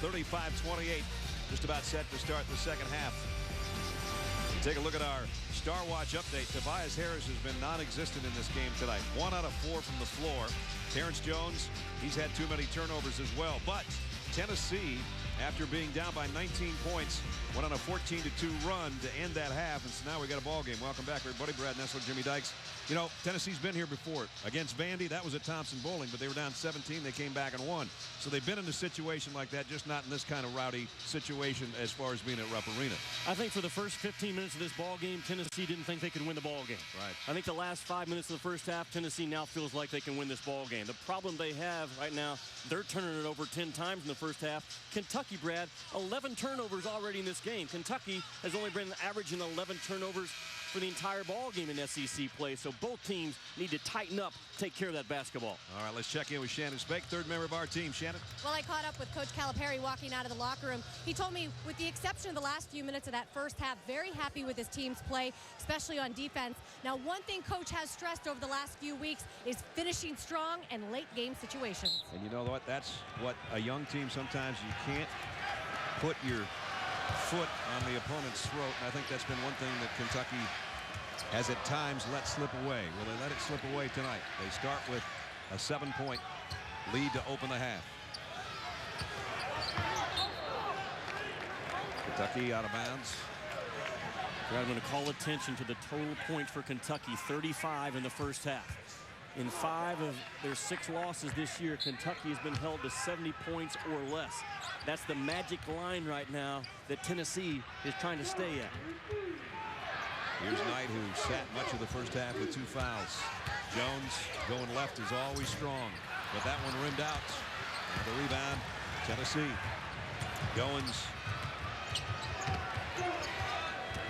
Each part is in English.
35-28. Just about set to start the second half. Take a look at our Star Watch update. Tobias Harris has been non-existent in this game tonight. 1 out of 4 from the floor. Terrence Jones, he's had too many turnovers as well. But Tennessee, after being down by 19 points, went on a 14-2 run to end that half. And so now we got a ball game. Welcome back, everybody. Brad Nessler, Jimmy Dykes. You know, Tennessee's been here before. Against Vandy, that was at Thompson Bowling, but they were down 17. They came back and won. So they've been in a situation like that, just not in this kind of rowdy situation as far as being at Rupp Arena. I think for the first 15 minutes of this ball game, Tennessee didn't think they could win the ball game. Right. I think the last 5 minutes of the first half, Tennessee now feels like they can win this ball game. The problem they have right now, they're turning it over 10 times in the first half. Kentucky, Brad, 11 turnovers already in this game. Kentucky has only been averaging 11 turnovers for the entire ball game in SEC play. So both teams need to tighten up, take care of that basketball. All right, let's check in with Shannon Spake, third member of our team. Shannon? Well, I caught up with Coach Calipari walking out of the locker room. He told me, with the exception of the last few minutes of that first half, very happy with his team's play, especially on defense. Now, one thing Coach has stressed over the last few weeks is finishing strong and late game situations. And you know what? That's what a young team, sometimes you can't put your foot on the opponent's throat. And I think that's been one thing that Kentucky has at times let slip away. Well, they let it slip away tonight. They start with a 7-point lead to open the half. Kentucky out of bounds. I'm going to call attention to the total points for Kentucky, 35 in the first half. In 5 of their 6 losses this year, Kentucky has been held to 70 points or less. That's the magic line right now that Tennessee is trying to stay at. Here's Knight, who sat much of the first half with 2 fouls. Jones going left is always strong, but that one rimmed out. And the rebound, Tennessee. Goins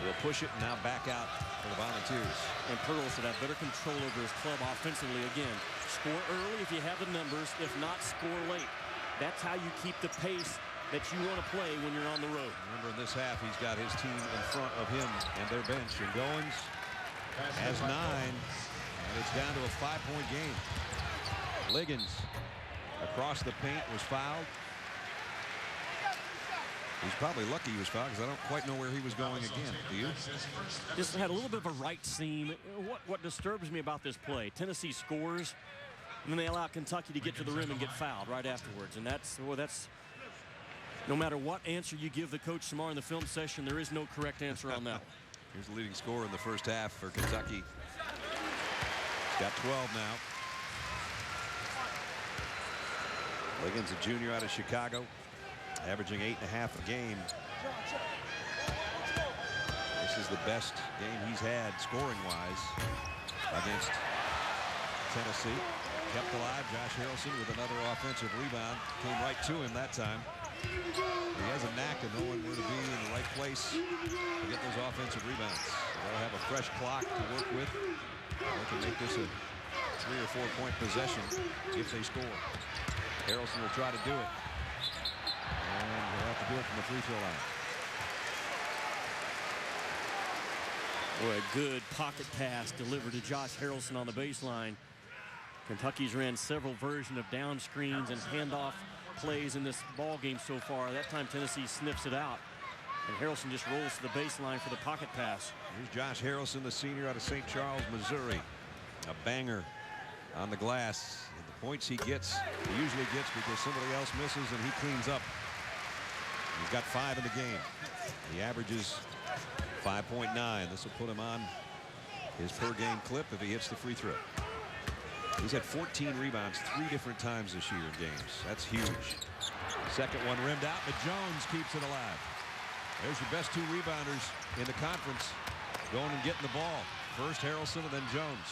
will push it and now back out for the Volunteers. And Pearl should have better control over his club offensively again. Score early if you have the numbers. If not, score late. That's how you keep the pace that you want to play when you're on the road. Remember, in this half, he's got his team in front of him and their bench. And Goins has 9, and it's down to a 5-point game. Liggins across the paint was fouled. He's probably lucky he was fouled because I don't quite know where he was going again. Do you? Just had a little bit of a right seam. What disturbs me about this play, Tennessee scores, and then they allow Kentucky to get to the rim and get fouled right afterwards. And that's no matter what answer you give the coach tomorrow in the film session, there is no correct answer on that. Here's the leading scorer in the first half for Kentucky. He's got 12 now. Liggins, a junior out of Chicago, averaging 8.5 a game. This is the best game he's had scoring-wise against Tennessee. Kept alive. Josh Harrelson with another offensive rebound. Came right to him that time. He has a knack of knowing where to be in the right place to get those offensive rebounds. They'll have a fresh clock to work with. They can make this a 3 or 4 point possession if they score. Harrelson will try to do it. And he'll have to do it from the free throw line. Boy, a good pocket pass delivered to Josh Harrelson on the baseline. Kentucky's ran several versions of down screens and handoff plays in this ball game so far. That time Tennessee sniffs it out, and Harrelson just rolls to the baseline for the pocket pass. Here's Josh Harrelson, the senior out of St. Charles, Missouri. A banger on the glass. And the points he gets, he usually gets because somebody else misses and he cleans up. He's got 5 in the game. He averages 5.9. This will put him on his per game clip if he hits the free throw. He's had 14 rebounds 3 different times this year in games. That's huge. Second one rimmed out, but Jones keeps it alive. There's your best 2 rebounders in the conference going and getting the ball. First Harrelson and then Jones.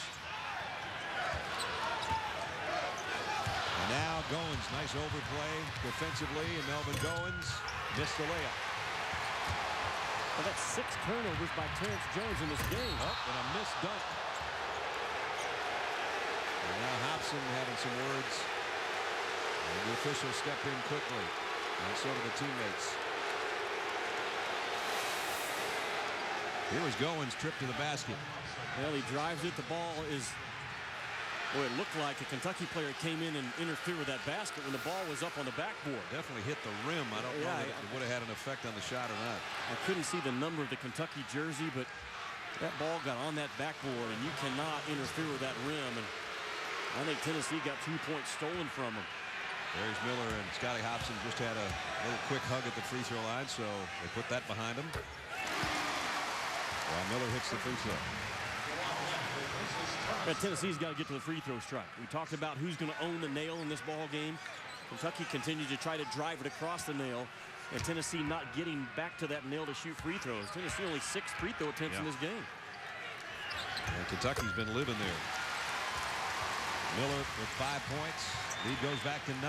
And now Goins, nice overplay defensively, and Melvin Goins missed the layup. Well, that's 6 turnovers by Terrence Jones in this game. And a missed dunk. And now Hobson having some words. And the officials stepped in quickly. And so did the teammates. Here was Goins' trip to the basket. Well, he drives it. The ball is Boy, it looked like a Kentucky player came in and interfered with that basket when the ball was up on the backboard. Definitely hit the rim. I don't know that it would have had an effect on the shot or not. I couldn't see the number of the Kentucky jersey, but that ball got on that backboard, and you cannot interfere with that rim. And I think Tennessee got 2 points stolen from them. Darius Miller and Scotty Hobson just had a little quick hug at the free throw line, so they put that behind them. While Miller hits the free throw. But Tennessee's got to get to the free throw strike. We talked about who's going to own the nail in this ball game. Kentucky continued to try to drive it across the nail, and Tennessee not getting back to that nail to shoot free throws. Tennessee only 6 free throw attempts in this game. And Kentucky's been living there. Miller with 5 points. Lead goes back to 9.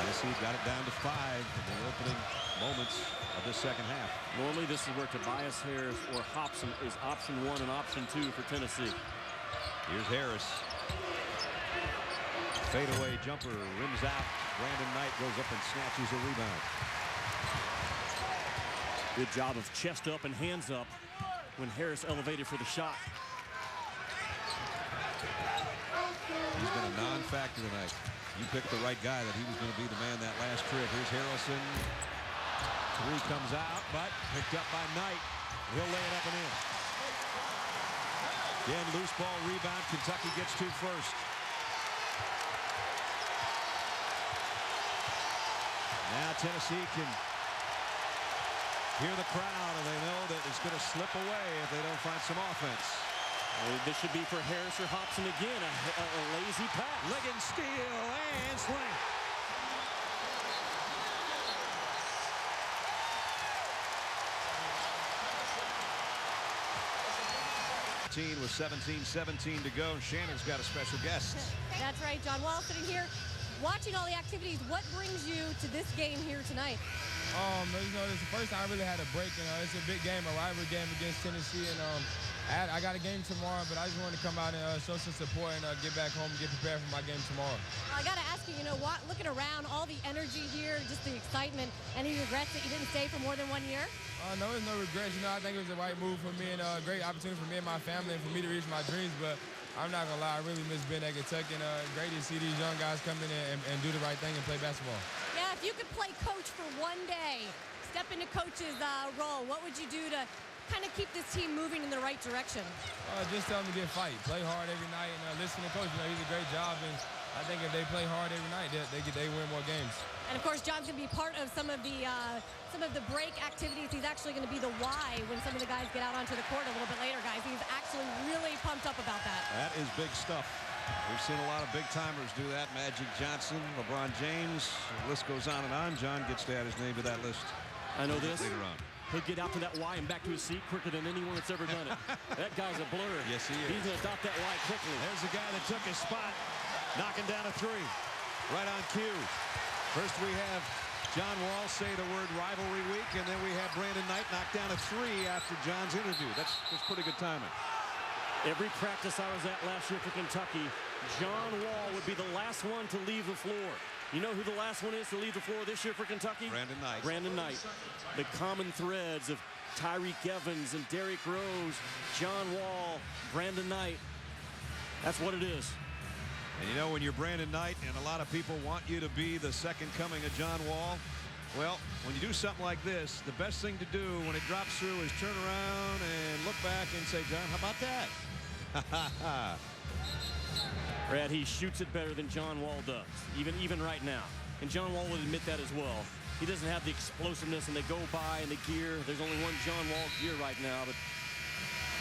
Tennessee got it down to 5 in the opening moments of this second half. Normally this is where Tobias Harris or Hobson is option 1 and option 2 for Tennessee. Here's Harris. Fadeaway jumper rims out. Brandon Knight goes up and snatches a rebound. Good job of chest up and hands up when Harris elevated for the shot. He's been a non-factor tonight. You picked the right guy that he was going to be the man that last trip. Here's Harrison. 3 comes out, but picked up by Knight. He'll lay it up and in. Again, loose ball rebound. Kentucky gets 2 first. Now Tennessee can hear the crowd, and they know that it's going to slip away if they don't find some offense. This should be for Harris or Hobson again. A lazy pass. Liggins steal and slam. With 17-17 to go. Shannon's got a special guest. That's right, John Wall sitting here watching all the activities. What brings you to this game here tonight? You know, it's the first time I really had a break. You know, it's a big game, a rivalry game against Tennessee, and I got a game tomorrow, but I just wanted to come out and show some support and get back home and get prepared for my game tomorrow. I got to ask you, looking around, all the energy here, just the excitement, any regrets that you didn't stay for more than 1 year? No, there's no regrets. You know, I think it was the right move for me and a great opportunity for me and my family and for me to reach my dreams, but I'm not going to lie, I really miss being at Kentucky, and great to see these young guys come in and do the right thing and play basketball. Yeah, if you could play coach for 1 day, step into coach's role, what would you do to kind of keep this team moving in the right direction? Just tell them to get fight, play hard every night, and listen to coach. You know, he's a great job, and I think if they play hard every night, they win more games. And of course, John's going to be part of some of the break activities. He's actually going to be the why when some of the guys get out onto the court a little bit later, guys. He's actually really pumped up about that. That is big stuff. We've seen a lot of big-timers do that. Magic Johnson, LeBron James, the list goes on and on. John gets to add his name to that list. I know this. Later on. He'll get out to that Y and back to his seat quicker than anyone that's ever done it. That guy's a blur. Yes, he is. He's going to adopt that Y quickly. There's the guy that took his spot, knocking down a 3. Right on cue. First we have John Wall say the word rivalry week, and then we have Brandon Knight knock down a 3 after John's interview. That's pretty good timing. Every practice I was at last year for Kentucky, John Wall would be the last one to leave the floor. You know who the last one is to leave the floor this year for Kentucky? Brandon Knight. Brandon Knight. The common threads of Tyreek Evans and Derrick Rose, John Wall, Brandon Knight. That's what it is. And you know, when you're Brandon Knight and a lot of people want you to be the second coming of John Wall, well, when you do something like this, the best thing to do when it drops through is turn around and look back and say, John, how about that? Ha ha ha. Brad, he shoots it better than John Wall does, even right now. And John Wall would admit that as well. He doesn't have the explosiveness, and they go by in the gear. There's only one John Wall gear right now, but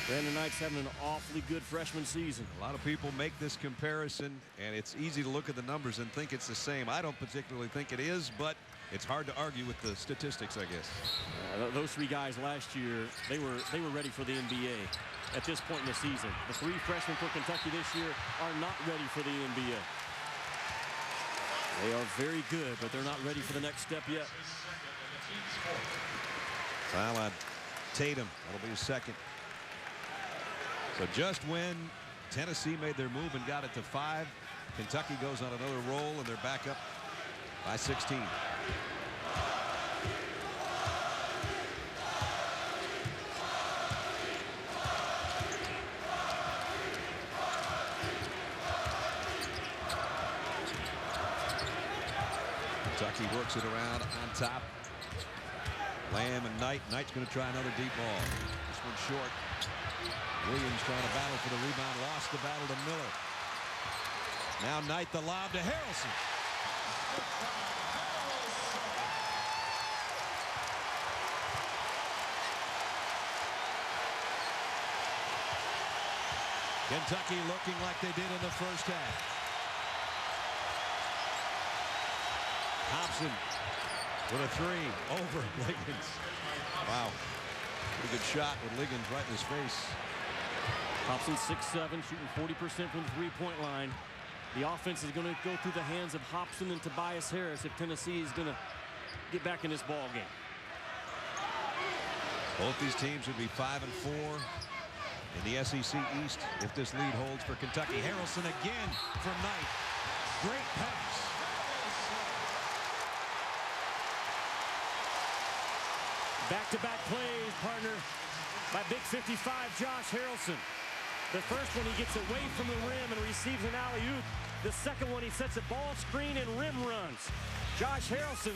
Brandon Knight's having an awfully good freshman season. A lot of people make this comparison, and it's easy to look at the numbers and think it's the same. I don't particularly think it is, but it's hard to argue with the statistics, I guess. Those 3 guys last year, they were ready for the NBA at this point in the season. The 3 freshmen for Kentucky this year are not ready for the NBA. They are very good, but they're not ready for the next step yet. Foul on Tatum. That'll be his second. So just when Tennessee made their move and got it to 5, Kentucky goes on another roll, and they're back up by 16. Kentucky works it around on top. Lamb and Knight. Knight's going to try another deep ball. This one short. Williams trying to battle for the rebound. Lost the battle to Miller. Now Knight, the lob to Harrelson. Kentucky looking like they did in the first half. Hobson with a three over Liggins. Wow. Pretty good shot with Liggins right in his face. Hobson 6'7", shooting 40% from the three-point line. The offense is going to go through the hands of Hobson and Tobias Harris if Tennessee is going to get back in this ball game. Both these teams would be 5-4 in the SEC East if this lead holds for Kentucky. Harrelson again from Knight. Great pass. Back-to-back plays, partner, by big 55, Josh Harrelson. The first one, he gets away from the rim and receives an alley-oop. The second one, he sets a ball screen and rim runs. Josh Harrelson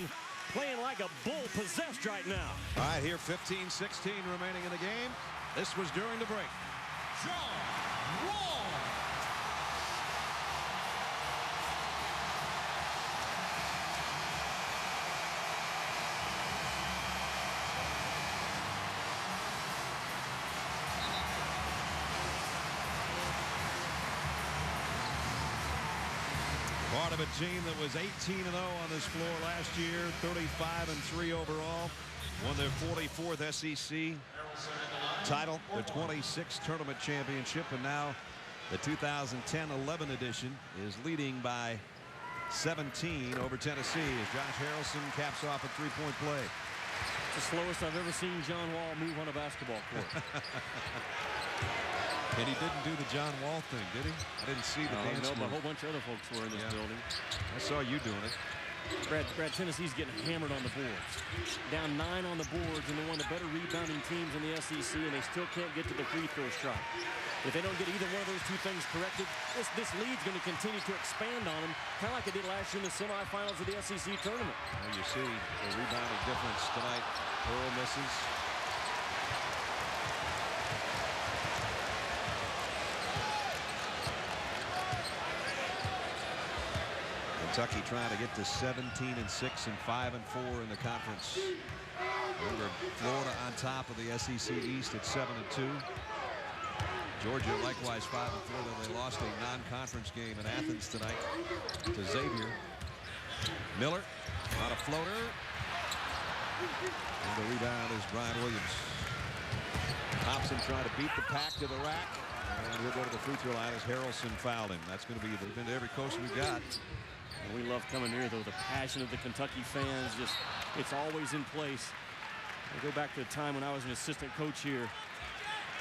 playing like a bull possessed right now. All right, here 15-16 remaining in the game. This was during the break. John Wall. Part of a team that was 18-0 on this floor last year, 35-3 overall. Won their 44th SEC title, their 26th tournament championship, and now the 2010-11 edition is leading by 17 over Tennessee as Josh Harrelson caps off a three-point play. It's the slowest I've ever seen John Wall move on a basketball court. And he didn't do the John Wall thing, did he? I didn't see the dance No, but a move. whole bunch of other folks were in this building. I saw you doing it. Brad, Tennessee's getting hammered on the boards. Down 9 on the boards, and they're one of the better rebounding teams in the SEC, and they still can't get to the free throw shot. If they don't get either one of those two things corrected, this lead's going to continue to expand on them, kind of like it did last year in the semifinals of the SEC tournament. Well, you see the rebounding difference tonight. Pearl misses. Kentucky trying to get to 17-6 and 5-4 in the conference. Over Florida on top of the SEC East at 7-2. Georgia likewise 5-4, though they lost a non-conference game in Athens tonight to Xavier. Miller on a floater. And the rebound is Brian Williams. Hobson trying to beat the pack to the rack. And we'll go to the free throw line as Harrelson fouled him. That's going to be been to every coach we've got. And we love coming here, though. The passion of the Kentucky fans, just, it's always in place. I go back to the time when I was an assistant coach here,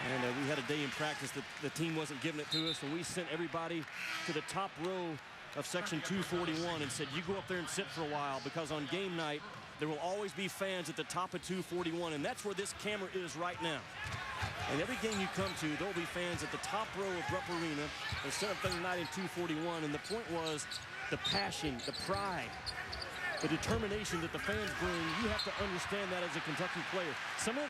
and we had a day in practice that the team wasn't giving it to us, and we sent everybody to the top row of section 241 and said, you go up there and sit for a while, because on game night, there will always be fans at the top of 241, and that's where this camera is right now. And every game you come to, there'll be fans at the top row of Rupp Arena. They set up Thursday night in 241, and the point was the passion, the pride, the determination that the fans bring. You have to understand that as a Kentucky player. Some of